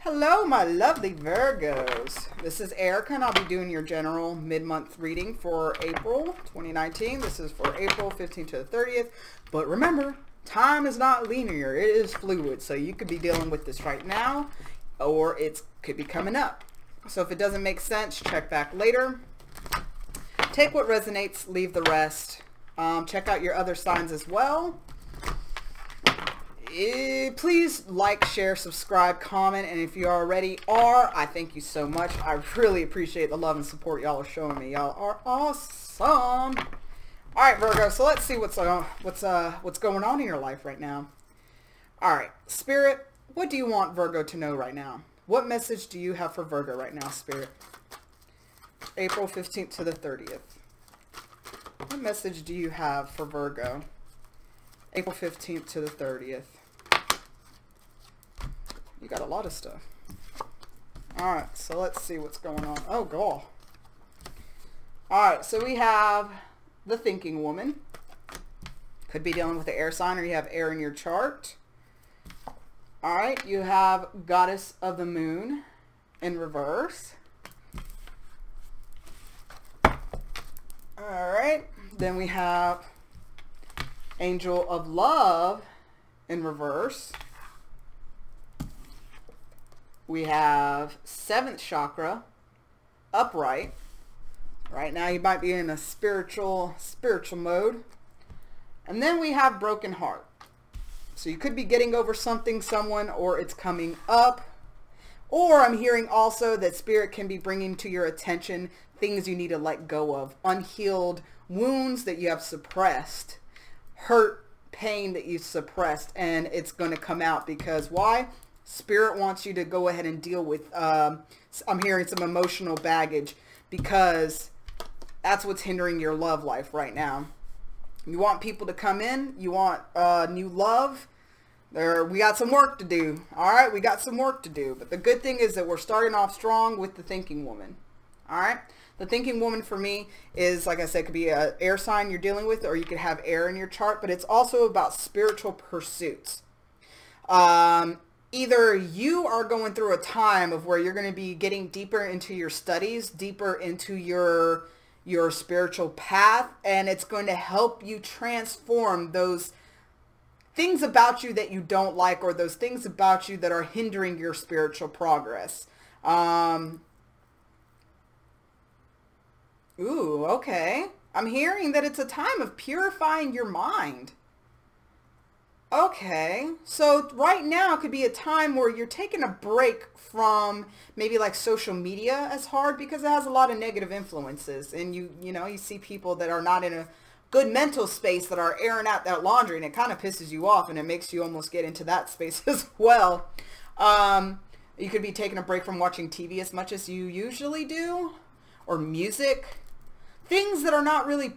Hello, my lovely Virgos. This is Erica, and I'll be doing your general mid-month reading for April 2019. This is for April 15th to the 30th. But remember, time is not linear. It is fluid. So you could be dealing with this right now, or it could be coming up. So if it doesn't make sense, check back later. Take what resonates, leave the rest. Check out your other signs as well. Please like, share, subscribe, comment, and if you already are, I thank you so much. I really appreciate the love and support y'all are showing me. Y'all are awesome. All right, Virgo. So let's see what's going on in your life right now. All right, Spirit. What do you want Virgo to know right now? What message do you have for Virgo right now, Spirit? April 15th to the 30th. What message do you have for Virgo? April 15th to the 30th. You got a lot of stuff. Alright, so let's see what's going on. Oh, God. Alright, so we have the thinking woman. Could be dealing with the air sign, or you have air in your chart. Alright, you have goddess of the moon in reverse. Alright, then we have angel of love in reverse. We have 7th chakra upright. Right now you might be in a spiritual mode. And then we have broken heart. So you could be getting over something, someone, or it's coming up. Or I'm hearing also that Spirit can be bringing to your attention things you need to let go of. Unhealed wounds that you have suppressed. Hurt, pain that you suppressed, and it's going to come out because why? Spirit wants you to go ahead and deal with, I'm hearing some emotional baggage, because that's what's hindering your love life right now. You want people to come in. You want new love. We got some work to do. All right, we got some work to do. But the good thing is that we're starting off strong with the thinking woman. All right. The thinking woman for me is, like I said, could be an air sign you're dealing with, or you could have air in your chart, but it's also about spiritual pursuits. Either you are going through a time of where you're going to be getting deeper into your studies, deeper into your spiritual path, and it's going to help you transform those things about you that you don't like, or those things about you that are hindering your spiritual progress. Ooh, okay. I'm hearing that it's a time of purifying your mind. Okay. So right now could be a time where you're taking a break from maybe like social media as hard, because it has a lot of negative influences. And you see people that are not in a good mental space that are airing out that laundry, and it kind of pisses you off, and it makes you almost get into that space as well. You could be taking a break from watching TV as much as you usually do, or music. Things that are not really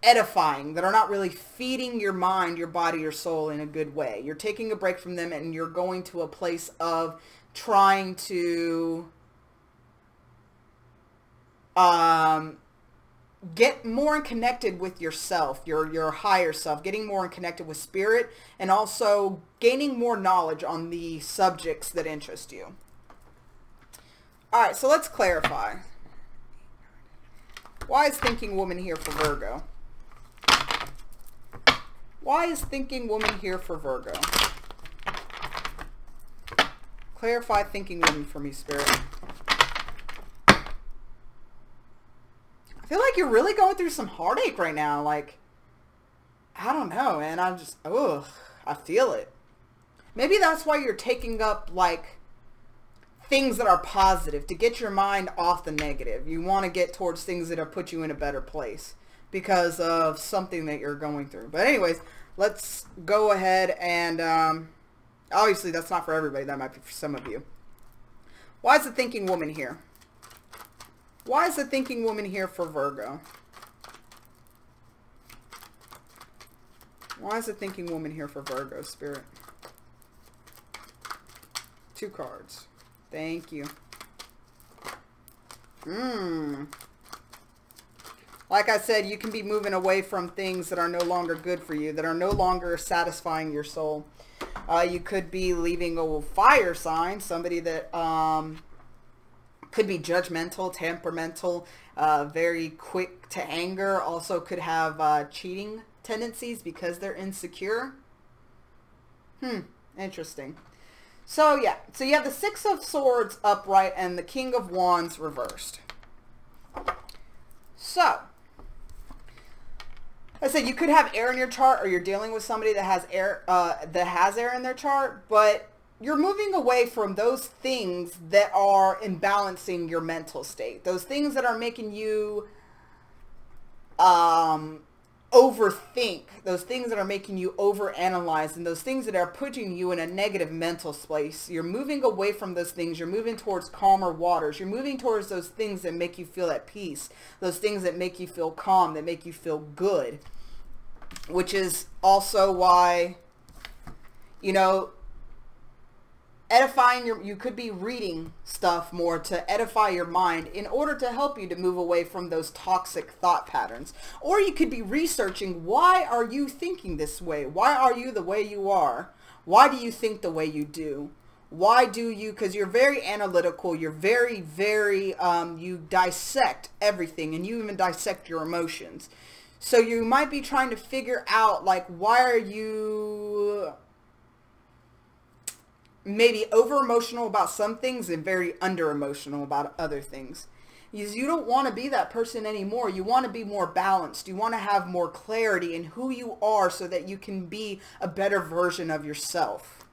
edifying, that are not really feeding your mind, your body, your soul in a good way. You're taking a break from them, and you're going to a place of trying to get more connected with yourself, your higher self, getting more connected with Spirit, and also gaining more knowledge on the subjects that interest you. All right, so let's clarify. Why is thinking woman here for Virgo? Why is thinking woman here for Virgo? Clarify thinking woman for me, Spirit. I feel like you're really going through some heartache right now. Like, I don't know, man. I'm just, ugh, I feel it. Maybe that's why you're taking up, like, things that are positive, to get your mind off the negative. You want to get towards things that have put you in a better place because of something that you're going through. But anyways, let's go ahead and obviously that's not for everybody. That might be for some of you. Why is the thinking woman here? Why is the thinking woman here for Virgo? Why is the thinking woman here for Virgo, Spirit? 2 cards. Thank you. Like I said, you can be moving away from things that are no longer good for you, that are no longer satisfying your soul. You could be leaving a fire sign, somebody that could be judgmental, temperamental, very quick to anger. Also could have cheating tendencies because they're insecure. Interesting. So yeah, so you have the Six of Swords upright and the King of Wands reversed. So, I said you could have air in your chart, or you're dealing with somebody that has air in their chart, but you're moving away from those things that are imbalancing your mental state. Those things that are making you overthink, those things that are making you overanalyze, and those things that are putting you in a negative mental space. You're moving away from those things. You're moving towards calmer waters. You're moving towards those things that make you feel at peace, those things that make you feel calm, that make you feel good, which is also why, you know, edifying you could be reading stuff more to edify your mind in order to help you to move away from those toxic thought patterns. Or you could be researching, why are you thinking this way? Why are you the way you are? Why do you think the way you do? Why do you, because you're very analytical, you're very, you dissect everything, and you even dissect your emotions. So you might be trying to figure out, like, why are you maybe over emotional about some things and very under emotional about other things. Because you don't want to be that person anymore. You want to be more balanced. You want to have more clarity in who you are so that you can be a better version of yourself.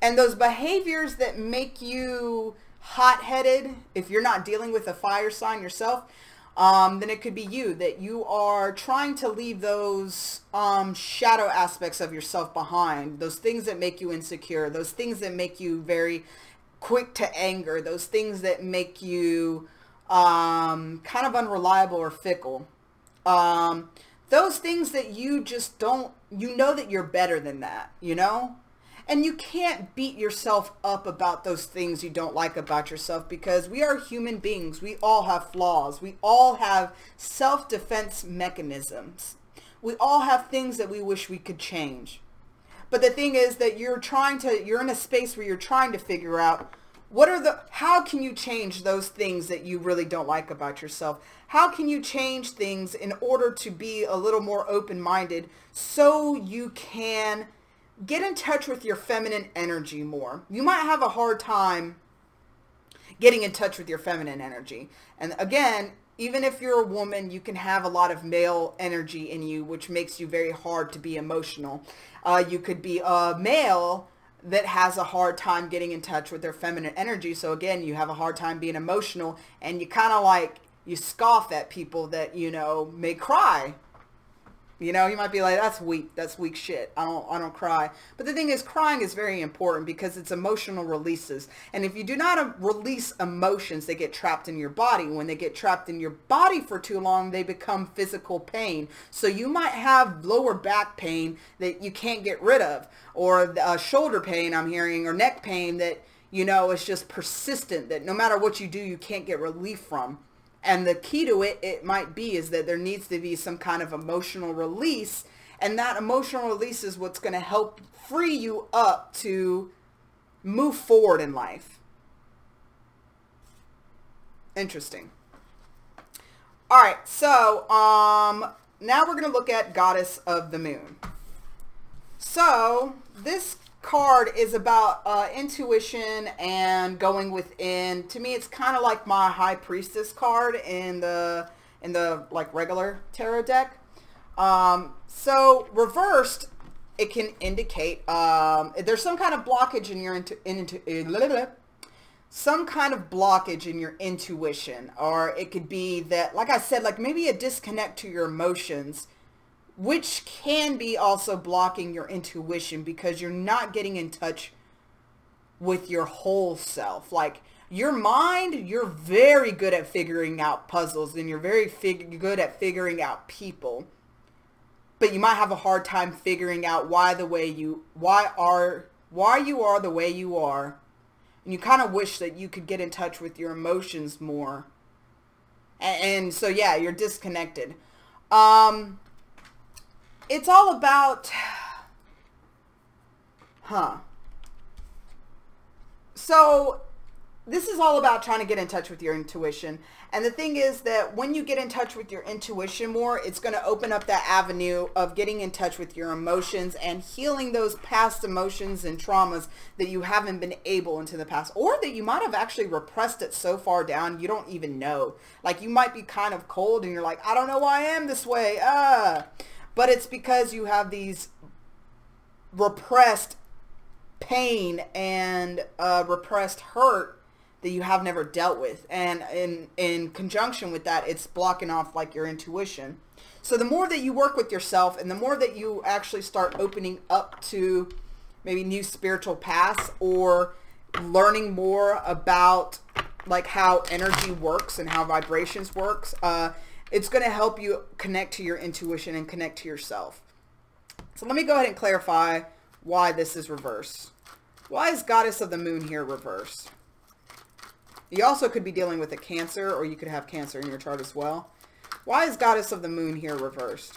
And those behaviors that make you hot-headed, if you're not dealing with a fire sign yourself, then it could be you, that you are trying to leave those shadow aspects of yourself behind, those things that make you insecure, those things that make you very quick to anger, those things that make you kind of unreliable or fickle. Those things that you just don't, you know that you're better than that, you know? And you can't beat yourself up about those things you don't like about yourself, because we are human beings. We all have flaws. We all have self-defense mechanisms. We all have things that we wish we could change. But the thing is that you're in a space where you're trying to figure out how can you change those things that you really don't like about yourself? How can you change things in order to be a little more open-minded so you can get in touch with your feminine energy more? You might have a hard time getting in touch with your feminine energy. And again, even if you're a woman, you can have a lot of male energy in you, which makes you very hard to be emotional. You could be a male that has a hard time getting in touch with their feminine energy. So again, you have a hard time being emotional, and you kind of like, you scoff at people that, you know, may cry. You know, you might be like, that's weak shit. I don't cry. But the thing is, crying is very important because it's emotional releases. And if you do not release emotions, they get trapped in your body. When they get trapped in your body for too long, they become physical pain. So you might have lower back pain that you can't get rid of, or shoulder pain I'm hearing, or neck pain that, you know, is just persistent, that no matter what you do, you can't get relief from. And the key to it might be, is that there needs to be some kind of emotional release. And that emotional release is what's going to help free you up to move forward in life. Interesting. All right. So now we're going to look at Goddess of the Moon. So this card is about intuition and going within. To me, it's kind of like my High Priestess card in the like regular tarot deck. So reversed, it can indicate there's some kind of blockage in your some kind of blockage in your intuition, or it could be that, like I said, like maybe a disconnect to your emotions, which can be also blocking your intuition because you're not getting in touch with your whole self. Like your mind, you're very good at figuring out puzzles, and you're very good at figuring out people. But you might have a hard time figuring out why you are the way you are. And you kind of wish that you could get in touch with your emotions more. And so yeah, you're disconnected. It's all about Huh. So this is all about trying to get in touch with your intuition. And the thing is that when you get in touch with your intuition more, it's going to open up that avenue of getting in touch with your emotions and healing those past emotions and traumas that you haven't been able into the past, or that you might have actually repressed it so far down you don't even know. Like you might be kind of cold and you're like, I don't know why I am this way. But it's because you have these repressed pain and repressed hurt that you have never dealt with, and in conjunction with that, it's blocking off like your intuition. So the more that you work with yourself and the more that you actually start opening up to maybe new spiritual paths or learning more about like how energy works and how vibrations works, it's going to help you connect to your intuition and connect to yourself. So let me go ahead and clarify why this is reversed. Why is Goddess of the Moon here reversed? You also could be dealing with a Cancer, or you could have Cancer in your chart as well. Why is Goddess of the Moon here reversed?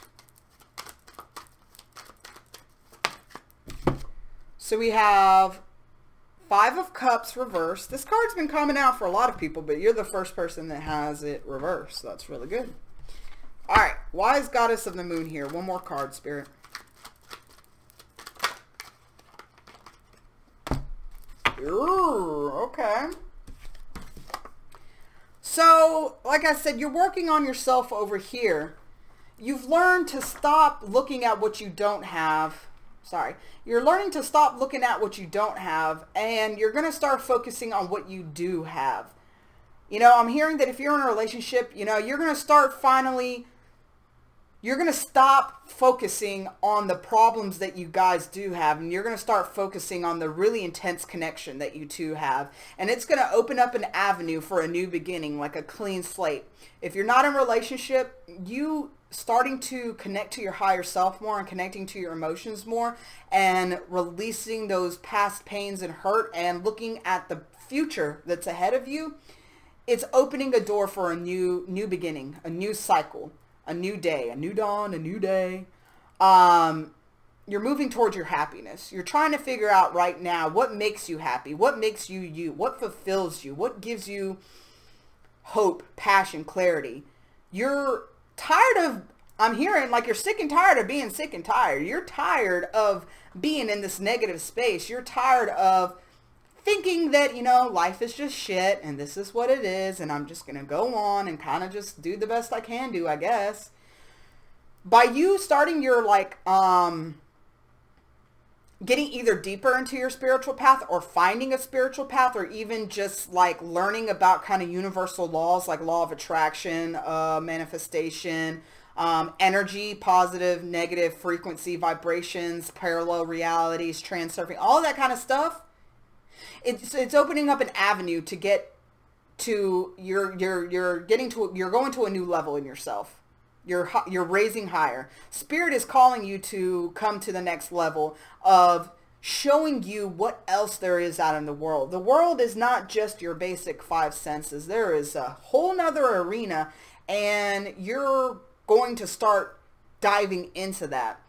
So we have Five of Cups reversed. This card's been coming out for a lot of people, but you're the first person that has it reversed. So that's really good. All right. Why is Goddess of the Moon here? One more card, Spirit. Ooh, okay. So, like I said, you're working on yourself over here. You've learned to stop looking at what you don't have. Sorry. You're learning to stop looking at what you don't have, and you're going to start focusing on what you do have. You know, I'm hearing that if you're in a relationship, you know, you're going to start finally... You're going to stop focusing on the problems that you guys do have, and you're going to start focusing on the really intense connection that you two have. And it's going to open up an avenue for a new beginning, like a clean slate. If you're not in a relationship, you starting to connect to your higher self more and connecting to your emotions more and releasing those past pains and hurt and looking at the future that's ahead of you, it's opening a door for a new beginning, a new cycle. A new day, a new dawn, a new day. You're moving towards your happiness. You're trying to figure out right now what makes you happy, what makes you you, what fulfills you, what gives you hope, passion, clarity. You're tired of, I'm hearing like you're sick and tired of being sick and tired. You're tired of being in this negative space. You're tired of thinking that, you know, life is just shit and this is what it is and I'm just going to go on and kind of just do the best I can do, I guess. By you starting your like, getting either deeper into your spiritual path or finding a spiritual path or even just like learning about kind of universal laws like law of attraction, manifestation, energy, positive, negative, frequency, vibrations, parallel realities, transurfing, all that kind of stuff. It's opening up an avenue to get to you're going to a new level in yourself. You're raising higher. Spirit is calling you to come to the next level of showing you what else there is out in the world. The world is not just your basic five senses. There is a whole nother arena, and you're going to start diving into that.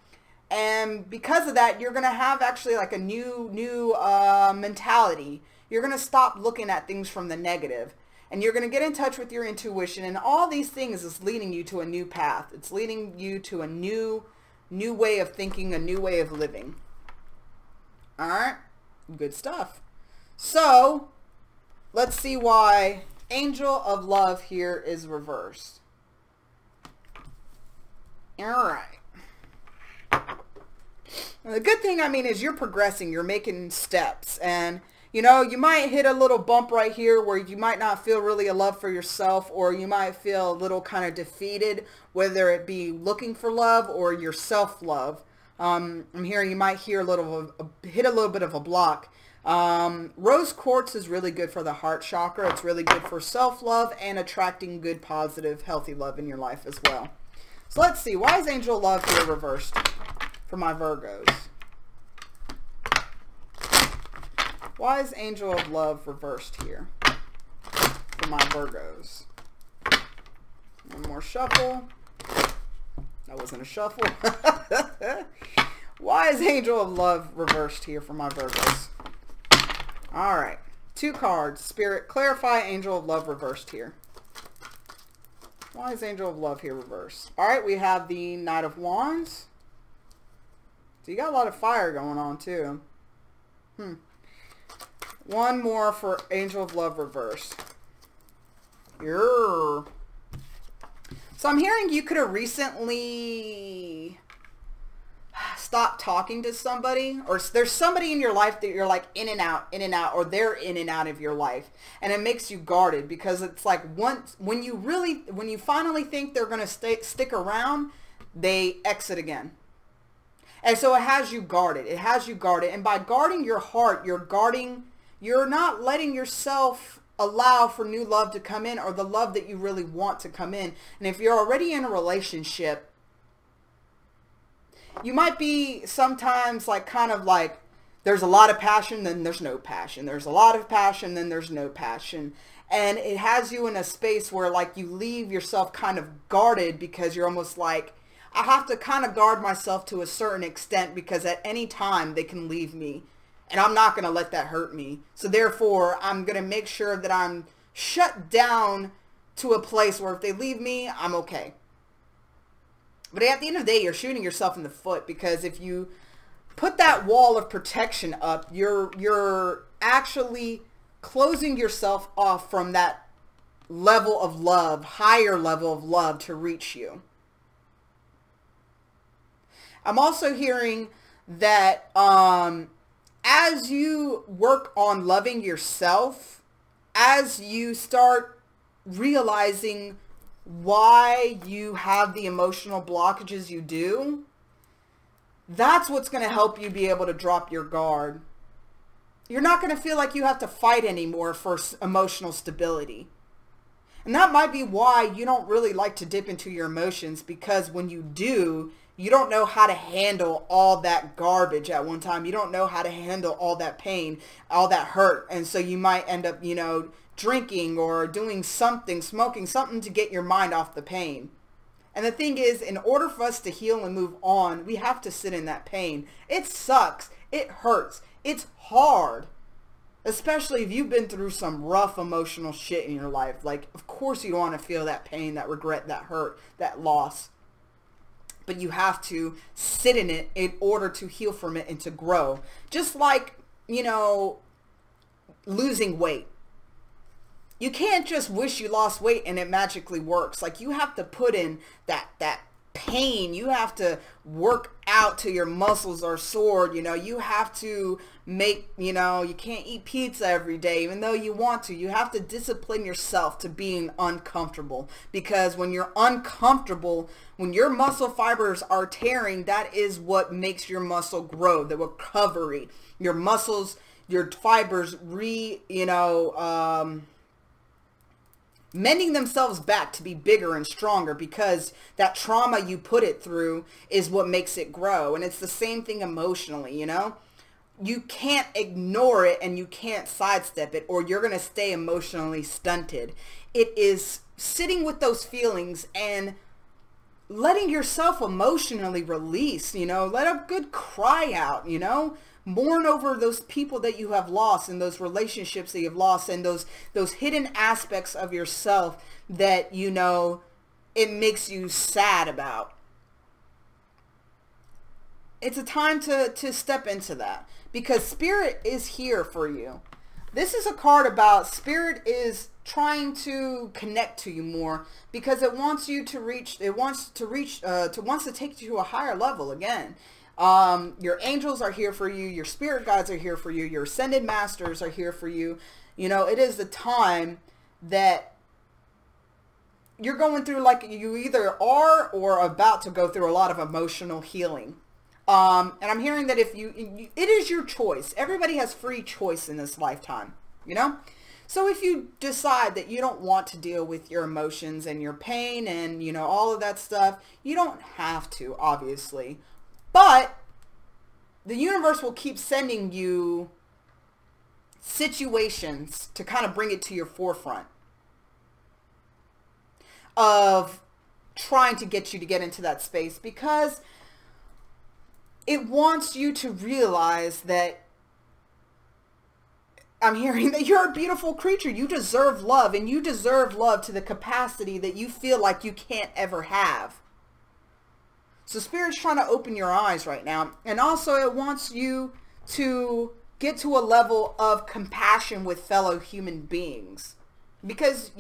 And because of that, you're going to have actually like a new mentality. You're going to stop looking at things from the negative. And you're going to get in touch with your intuition. And all these things is leading you to a new path. It's leading you to a new way of thinking, a new way of living. All right? Good stuff. So, let's see why Angel of Love here is reversed. All right. And the good thing, I mean, is you're progressing. You're making steps. And, you know, you might hit a little bump right here where you might not feel really a love for yourself, or you might feel a little kind of defeated, whether it be looking for love or your self-love. I'm hearing you might hear hit a little bit of a block. Rose quartz is really good for the heart chakra. It's really good for self-love and attracting good, positive, healthy love in your life as well. So let's see. Why is Angel of Love here reversed for my Virgos? Why is Angel of Love reversed here for my Virgos? One more shuffle. That wasn't a shuffle. Why is Angel of Love reversed here for my Virgos? All right. 2 cards. Spirit, clarify Angel of Love reversed here. Why is Angel of Love here reversed? All right, we have the Knight of Wands. So you got a lot of fire going on too. One more for Angel of Love reversed. So I'm hearing you could have recently stopped talking to somebody, or there's somebody in your life that you're like in and out, or they're in and out of your life, and it makes you guarded because it's like when you finally think they're going to stick around, they exit again. And so it has you guarded. It has you guarded. And by guarding your heart, you're not letting yourself allow for new love to come in, or the love that you really want to come in. And if you're already in a relationship, you might be sometimes like kind of like there's a lot of passion, then there's no passion. There's a lot of passion, then there's no passion. And it has you in a space where like you leave yourself kind of guarded because you're almost like, I have to kind of guard myself to a certain extent because at any time they can leave me. And I'm not going to let that hurt me. So therefore, I'm going to make sure that I'm shut down to a place where if they leave me, I'm okay. But at the end of the day, you're shooting yourself in the foot, because if you put that wall of protection up, you're actually closing yourself off from that level of love, higher level of love to reach you. I'm also hearing that as you work on loving yourself, as you start realizing why you have the emotional blockages you do, that's what's going to help you be able to drop your guard. You're not going to feel like you have to fight anymore for emotional stability. And that might be why you don't really like to dip into your emotions, because when you do, you don't know how to handle all that garbage at one time. You don't know how to handle all that pain, all that hurt. And so you might end up, drinking or doing something, smoking something to get your mind off the pain. And the thing is, in order for us to heal and move on, we have to sit in that pain. It sucks. It hurts. It's hard. Especially if you've been through some rough emotional shit in your life. Like, of course you don't want to feel that pain, that regret, that hurt, that loss. But you have to sit in it in order to heal from it and to grow. Just like, losing weight. You can't just wish you lost weight and it magically works. Like, you have to put in that pain. You have to work out till your muscles are sore. You have to make, you can't eat pizza every day even though you want to. You have to discipline yourself to being uncomfortable, because when you're uncomfortable, when your muscle fibers are tearing, that is what makes your muscle grow, the recovery. Your muscles, your fibers mending themselves back to be bigger and stronger, because that trauma you put it through is what makes it grow. And it's the same thing emotionally, You can't ignore it and you can't sidestep it, or you're going to stay emotionally stunted. It is sitting with those feelings and letting yourself emotionally release, let a good cry out, mourn over those people that you have lost and those relationships that you've lost and those hidden aspects of yourself that, it makes you sad about. It's a time to step into that, because Spirit is here for you. This is a card about Spirit is trying to connect to you more, because it wants you to reach, wants to take you to a higher level again. Your angels are here for you. Your spirit guides are here for you. Your ascended masters are here for you. It is the time that you're going through, like you either are or about to go through a lot of emotional healing. And I'm hearing that if it is your choice. Everybody has free choice in this lifetime, So if you decide that you don't want to deal with your emotions and your pain and, all of that stuff, you don't have to, obviously. But the universe will keep sending you situations to kind of bring it to your forefront of trying to get you to get into that space, because it wants you to realize that I'm hearing that you're a beautiful creature. You deserve love, and you deserve love to the capacity that you feel like you can't ever have. So Spirit's trying to open your eyes right now. And also it wants you to get to a level of compassion with fellow human beings. Because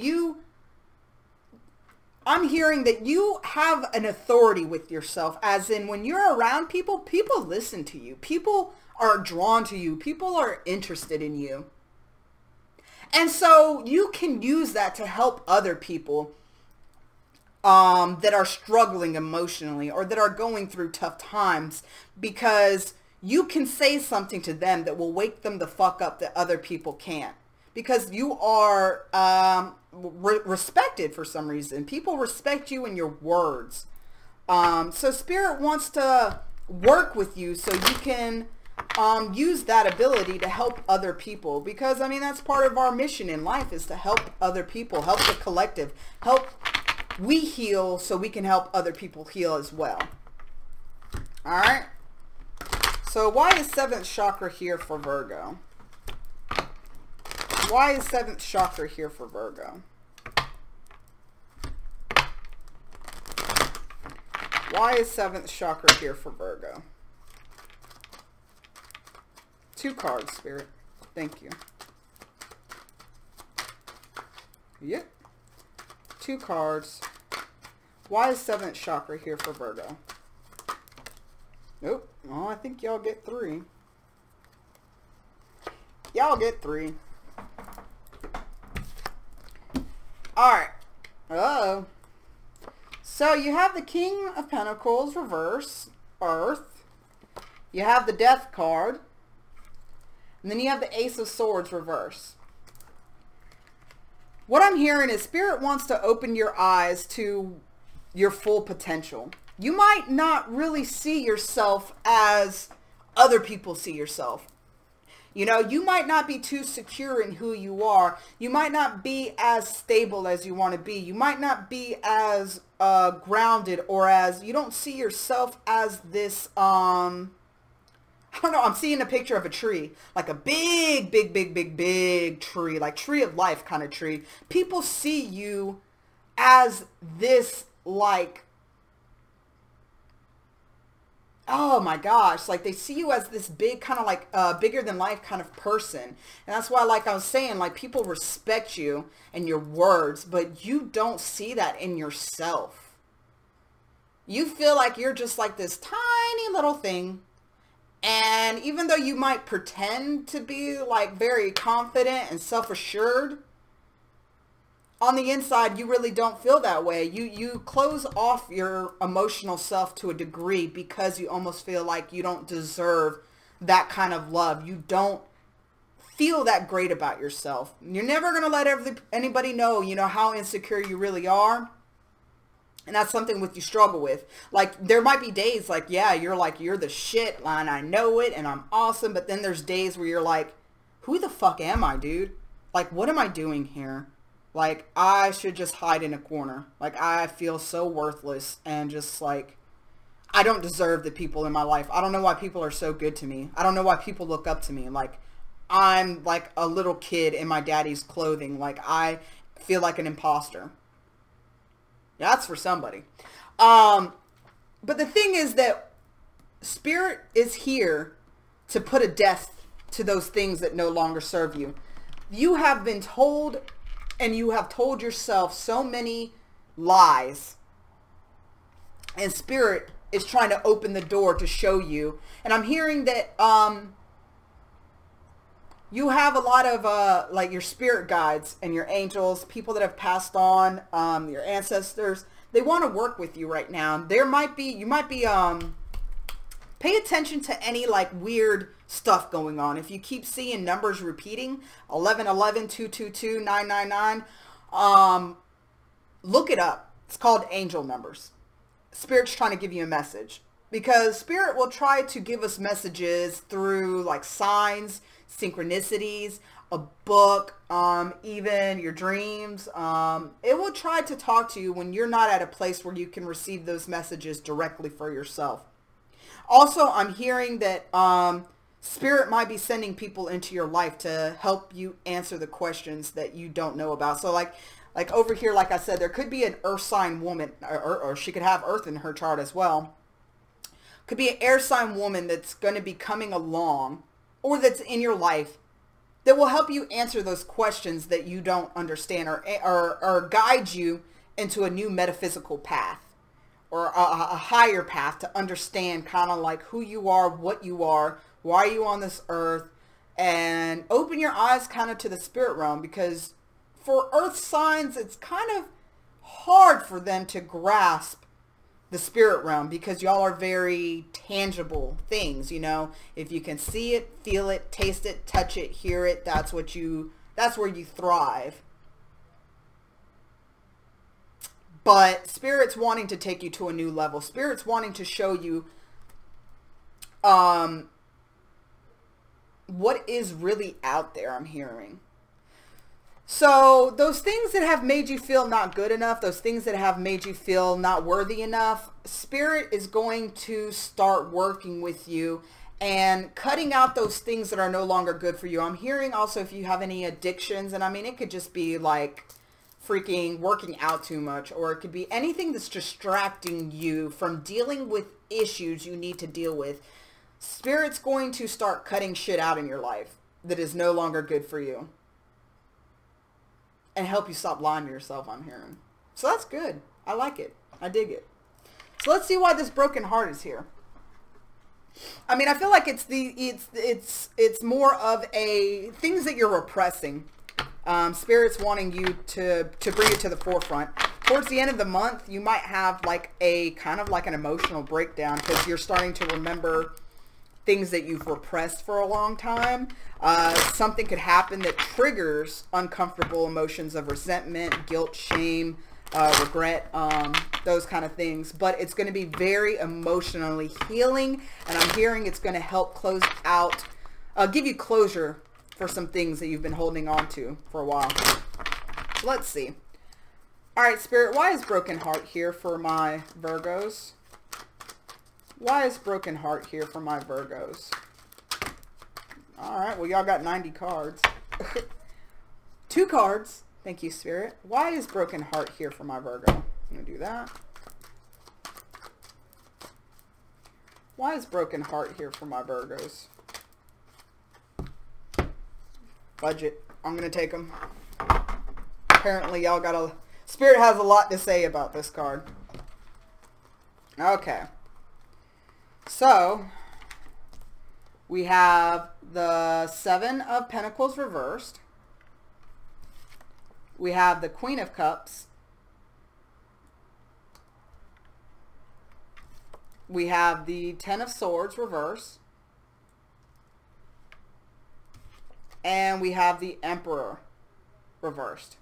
I'm hearing that you have an authority with yourself, as in when you're around people, people listen to you. People are drawn to you. People are interested in you. And so you can use that to help other people that are struggling emotionally or that are going through tough times, because you can say something to them that will wake them the fuck up that other people can't. Because you are respected for some reason. People respect you and your words. So Spirit wants to work with you so you can use that ability to help other people. Because, I mean, that's part of our mission in life, is to help other people, help the collective, help we heal so we can help other people heal as well. All right. So why is 7th chakra here for Virgo? Why is 7th chakra here for Virgo? Why is 7th chakra here for Virgo? 2 cards, Spirit. Thank you. Yep. 2 cards. Why is 7th chakra here for Virgo? Nope. Oh, I think y'all get 3. Y'all get 3. Alright. Uh-oh. So you have the King of Pentacles reverse, Earth. You have the Death card. And then you have the Ace of Swords reverse. What I'm hearing is Spirit wants to open your eyes to your full potential. You might not really see yourself as other people see yourself. You know, you might not be too secure in who you are. You might not be as stable as you want to be. You might not be as grounded, or as, you don't see yourself as this, I don't know, I'm seeing a picture of a tree, like a big, big, big, big, big tree, like tree of life kind of tree. People see you as this, like, oh my gosh, like they see you as this big kind of like bigger than life kind of person. And that's why, like I was saying, like people respect you and your words, but you don't see that in yourself. You feel like you're just like this tiny little thing. And even though you might pretend to be like very confident and self-assured, on the inside, you really don't feel that way. You close off your emotional self to a degree because you almost feel like you don't deserve that kind of love. You don't feel that great about yourself. You're never going to let anybody know, you know, how insecure you really are. And that's something you struggle with. Like, there might be days like, yeah, you're the shit, and I know it, and I'm awesome. But then there's days where you're like, who the fuck am I, dude? Like, what am I doing here? Like, I should just hide in a corner. Like, I feel so worthless and just like, I don't deserve the people in my life. I don't know why people are so good to me. I don't know why people look up to me. Like, I'm like a little kid in my daddy's clothing. Like, I feel like an imposter. That's for somebody. But the thing is that Spirit is here to put a death to those things that no longer serve you. You have been told, and you have told yourself so many lies. And Spirit is trying to open the door to show you. And I'm hearing that you have a lot of like your spirit guides and your angels, people that have passed on, your ancestors. They want to work with you right now. You might be pay attention to any like weird stuff going on. If you keep seeing numbers repeating, 1111, 222, 999, look it up. It's called angel numbers. Spirit's trying to give you a message, because Spirit will try to give us messages through like signs, synchronicities, a book, even your dreams. It will try to talk to you when you're not at a place where you can receive those messages directly for yourself. Also, I'm hearing that Spirit might be sending people into your life to help you answer the questions that you don't know about. So like over here, like I said, there could be an earth sign woman, or she could have earth in her chart as well. Could be an air sign woman that's going to be coming along, or that's in your life, that will help you answer those questions that you don't understand, or guide you into a new metaphysical path, or a higher path to understand kind of like who you are, what you are, why are you on this earth, and open your eyes kind of to the spirit realm, because for earth signs, it's kind of hard for them to grasp the spirit realm, because y'all are very tangible things, you know. If you can see it, feel it, taste it, touch it, hear it, that's where you thrive. But Spirit's wanting to take you to a new level. Spirit's wanting to show you what is really out there, I'm hearing. So those things that have made you feel not good enough, those things that have made you feel not worthy enough, Spirit is going to start working with you and cutting out those things that are no longer good for you. I'm hearing also if you have any addictions, and I mean, it could just be like freaking working out too much, or it could be anything that's distracting you from dealing with issues you need to deal with. Spirit's going to start cutting shit out in your life that is no longer good for you, and help you stop lying to yourself, I'm hearing. So that's good. I like it. I dig it. So let's see why this broken heart is here. I mean, I feel like it's more of a things that you're repressing. Spirit's wanting you to bring it to the forefront. Towards the end of the month, you might have like a kind of like an emotional breakdown, because you're starting to remember things that you've repressed for a long time. Something could happen that triggers uncomfortable emotions of resentment, guilt, shame, regret, those kind of things. But it's going to be very emotionally healing, and I'm hearing it's going to help close out, give you closure for some things that you've been holding on to for a while. Let's see. All right, Spirit, why is broken heart here for my Virgos? Why is broken heart here for my Virgos? All right, well, y'all got 90 cards. 2 cards. Thank you, Spirit. Why is broken heart here for my Virgo? I'm going to do that. Why is broken heart here for my Virgos? Budget. I'm going to take them. Apparently, y'all got a... Spirit has a lot to say about this card. Okay. So, we have the 7 of Pentacles reversed. We have the Queen of Cups. We have the 10 of Swords reversed. And we have the Emperor reversed.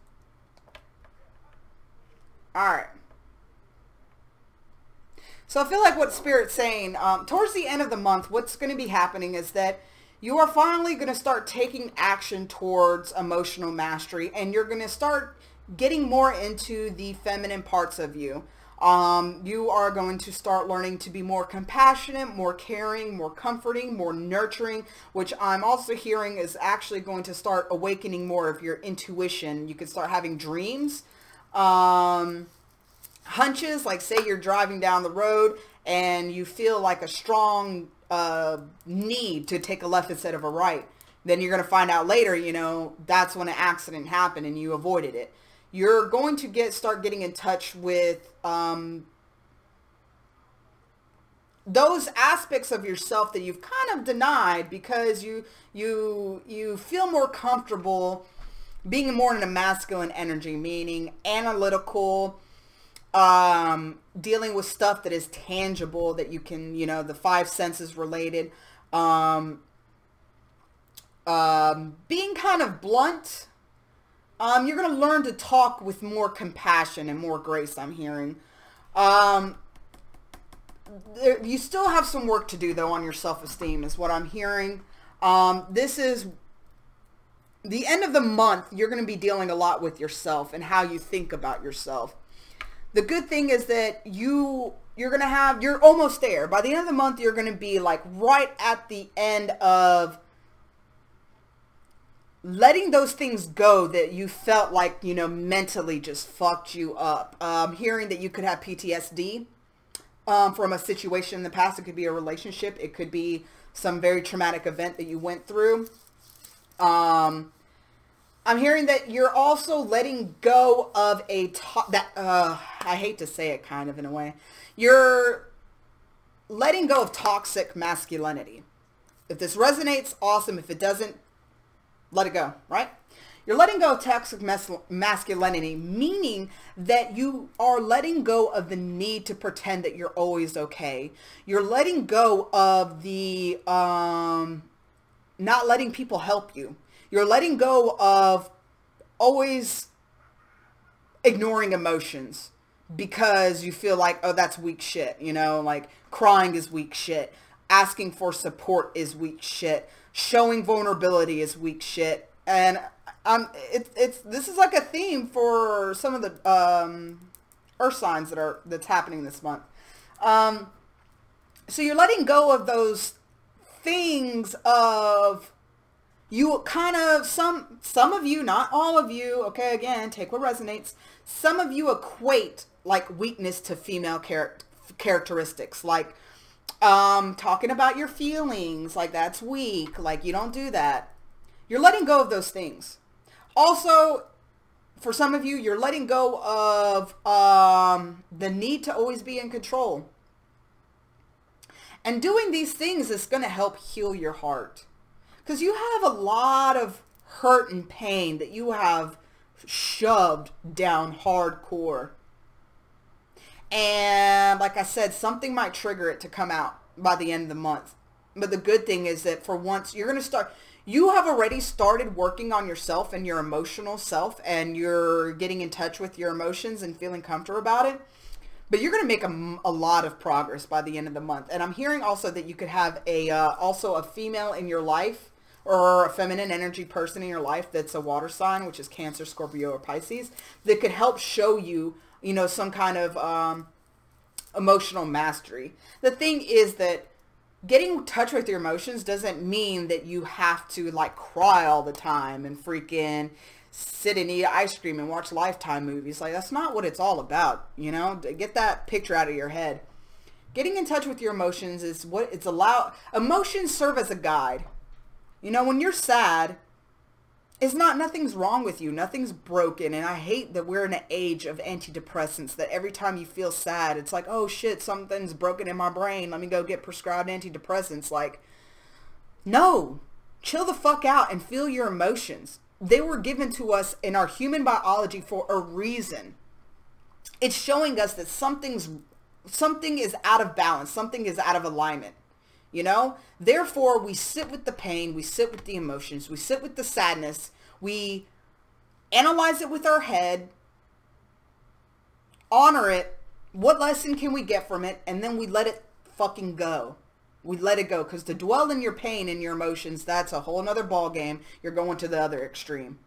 Alright. So I feel like what Spirit's saying, towards the end of the month, what's going to be happening is that you are finally going to start taking action towards emotional mastery, and you're going to start getting more into the feminine parts of you. You are going to start learning to be more compassionate, more caring, more comforting, more nurturing, which I'm also hearing is actually going to start awakening more of your intuition. You can start having dreams. Hunches, like say you're driving down the road and you feel like a strong need to take a left instead of a right. Then you're going to find out later, you know, that's when an accident happened and you avoided it. You're going to start getting in touch with those aspects of yourself that you've kind of denied, because you feel more comfortable being more in a masculine energy, meaning analytical, dealing with stuff that is tangible, that you can, you know, the 5 senses related, being kind of blunt. You're going to learn to talk with more compassion and more grace, I'm hearing. You still have some work to do, though, on your self-esteem is what I'm hearing. This is the end of the month. You're going to be dealing a lot with yourself and how you think about yourself. The good thing is that you you're almost there. By the end of the month, you're going to be like right at the end of letting those things go that you felt like, you know, mentally just fucked you up. Hearing that you could have PTSD from a situation in the past. It could be a relationship. It could be some very traumatic event that you went through. I'm hearing that you're also letting go of I hate to say it kind of in a way. You're letting go of toxic masculinity. If this resonates, awesome. If it doesn't, let it go, right? You're letting go of toxic masculinity, meaning that you are letting go of the need to pretend that you're always okay. You're letting go of the not letting people help you. You're letting go of always ignoring emotions because you feel like, oh, that's weak shit. You know, like crying is weak shit. Asking for support is weak shit. Showing vulnerability is weak shit. And this is like a theme for some of the earth signs that's happening this month. So you're letting go of those things of you kind of, some of you, not all of you, okay, again, take what resonates. Some of you equate like weakness to female characteristics, like talking about your feelings, like that's weak, like you don't do that. You're letting go of those things. Also, for some of you, you're letting go of the need to always be in control. And doing these things is going to help heal your heart. Because you have a lot of hurt and pain that you have shoved down hardcore. And like I said, something might trigger it to come out by the end of the month. But the good thing is that for once, you're going to start... You have already started working on yourself and your emotional self, and you're getting in touch with your emotions and feeling comfortable about it. But you're going to make a lot of progress by the end of the month. And I'm hearing also that you could have also a female in your life, or a feminine energy person in your life that's a water sign, which is Cancer, Scorpio, or Pisces, that could help show you, you know, some kind of emotional mastery. The thing is that getting in touch with your emotions doesn't mean that you have to like cry all the time and freaking sit and eat ice cream and watch Lifetime movies. Like, that's not what it's all about, you know? Get that picture out of your head. Getting in touch with your emotions is what it's allowed. Emotions serve as a guide. You know, when you're sad, nothing's wrong with you. Nothing's broken. And I hate that we're in an age of antidepressants, that every time you feel sad, it's like, oh shit, something's broken in my brain. Let me go get prescribed antidepressants. Like, no, chill the fuck out and feel your emotions. They were given to us in our human biology for a reason. It's showing us that something is out of balance. Something is out of alignment. You know, therefore we sit with the pain, we sit with the emotions, we sit with the sadness, we analyze it with our head, honor it, what lesson can we get from it, and then we let it fucking go. We let it go, because to dwell in your pain and your emotions, that's a whole nother ball game. You're going to the other extreme.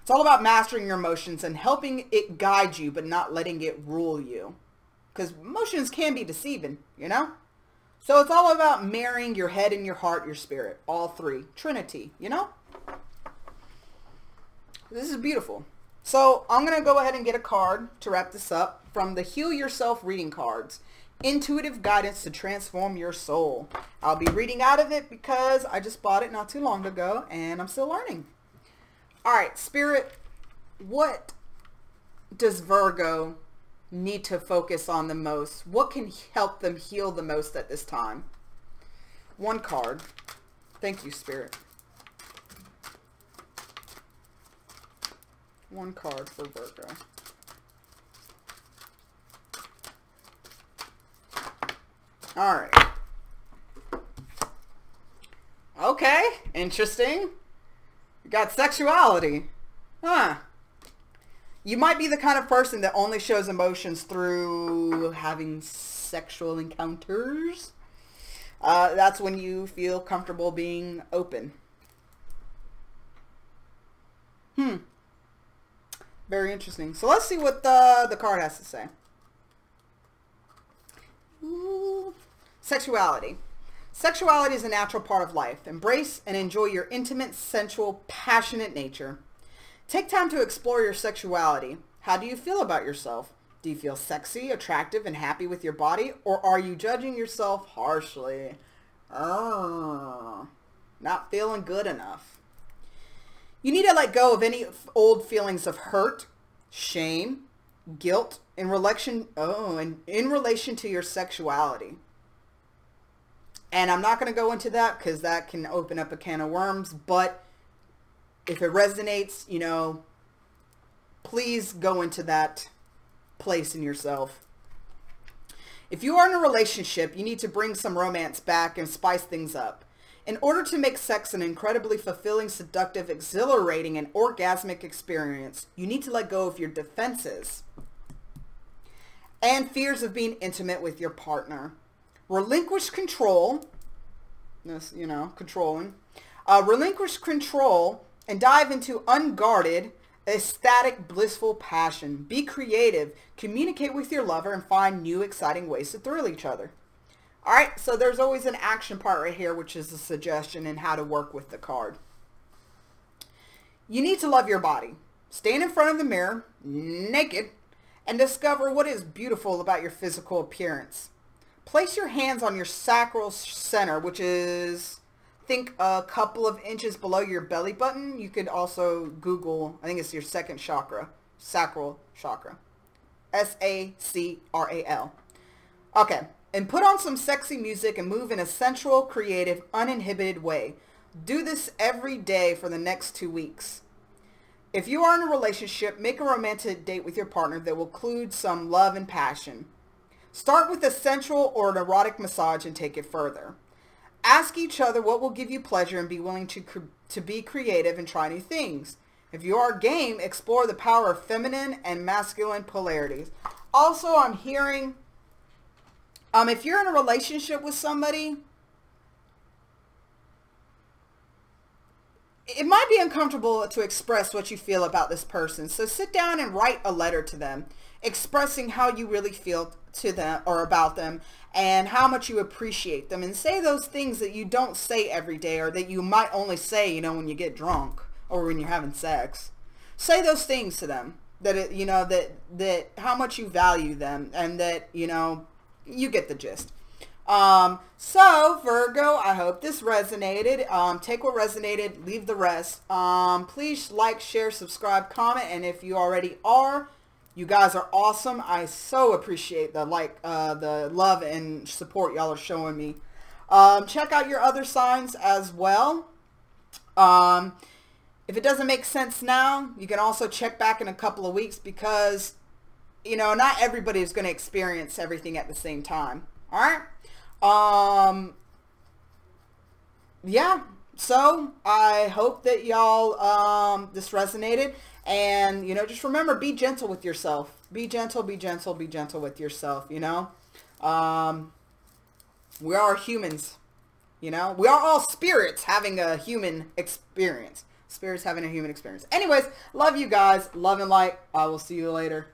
It's all about mastering your emotions and helping it guide you, but not letting it rule you. Because emotions can be deceiving, you know? So it's all about marrying your head and your heart, your spirit. All three. Trinity, you know? This is beautiful. So I'm going to go ahead and get a card to wrap this up from the Heal Yourself reading cards. Intuitive Guidance to Transform Your Soul. I'll be reading out of it because I just bought it not too long ago and I'm still learning. All right, Spirit, what does Virgo need to focus on the most? What can help them heal the most at this time? One card. Thank you, Spirit. One card for Virgo. All right. Okay, interesting. You got sexuality. Huh. You might be the kind of person that only shows emotions through having sexual encounters. That's when you feel comfortable being open. Very interesting. So let's see what the card has to say. Sexuality. Sexuality is a natural part of life. Embrace and enjoy your intimate, sensual, passionate nature. Take time to explore your sexuality. How do you feel about yourself? Do you feel sexy, attractive, and happy with your body? Or are you judging yourself harshly? Oh, not feeling good enough. You need to let go of any old feelings of hurt, shame, guilt in relation to your sexuality. And I'm not going to go into that because that can open up a can of worms. But if it resonates, you know, please go into that place in yourself. If you are in a relationship, you need to bring some romance back and spice things up. In order to make sex an incredibly fulfilling, seductive, exhilarating, and orgasmic experience, you need to let go of your defenses and fears of being intimate with your partner. Relinquish control, you know, controlling. Relinquish control and dive into unguarded, ecstatic, blissful passion. Be creative. Communicate with your lover and find new, exciting ways to thrill each other. All right, so there's always an action part right here, which is a suggestion in how to work with the card. You need to love your body. Stand in front of the mirror, naked, and discover what is beautiful about your physical appearance. Place your hands on your sacral center, which is, I think, a couple of inches below your belly button. You could also Google, I think it's your second chakra, sacral chakra. S-A-C-R-A-L. Okay, and put on some sexy music and move in a sensual, creative, uninhibited way. Do this every day for the next 2 weeks. If you are in a relationship, make a romantic date with your partner that will include some love and passion. Start with a sensual or an erotic massage and take it further. Ask each other what will give you pleasure and be willing to be creative and try new things. If you are game, explore the power of feminine and masculine polarities. Also, I'm hearing, if you're in a relationship with somebody, it might be uncomfortable to express what you feel about this person. So sit down and write a letter to them, expressing how you really feel to them or about them and how much you appreciate them, and say those things that you don't say every day or that you might only say, you know, when you get drunk or when you're having sex. Say those things to them that it, you know, that how much you value them and that, you know, you get the gist. So Virgo, I hope this resonated. Take what resonated, leave the rest. Please like, share, subscribe, comment, and if you already are, you guys are awesome. I so appreciate the the love and support y'all are showing me. Check out your other signs as well. If it doesn't make sense now, you can also check back in a couple of weeks because, you know, not everybody is going to experience everything at the same time. All right. Yeah. So I hope that y'all, this resonated. And, you know, just remember, be gentle with yourself. Be gentle, be gentle, be gentle with yourself, you know. We are humans, you know. We are all spirits having a human experience. Spirits having a human experience. Anyways, love you guys. Love and light. I will see you later.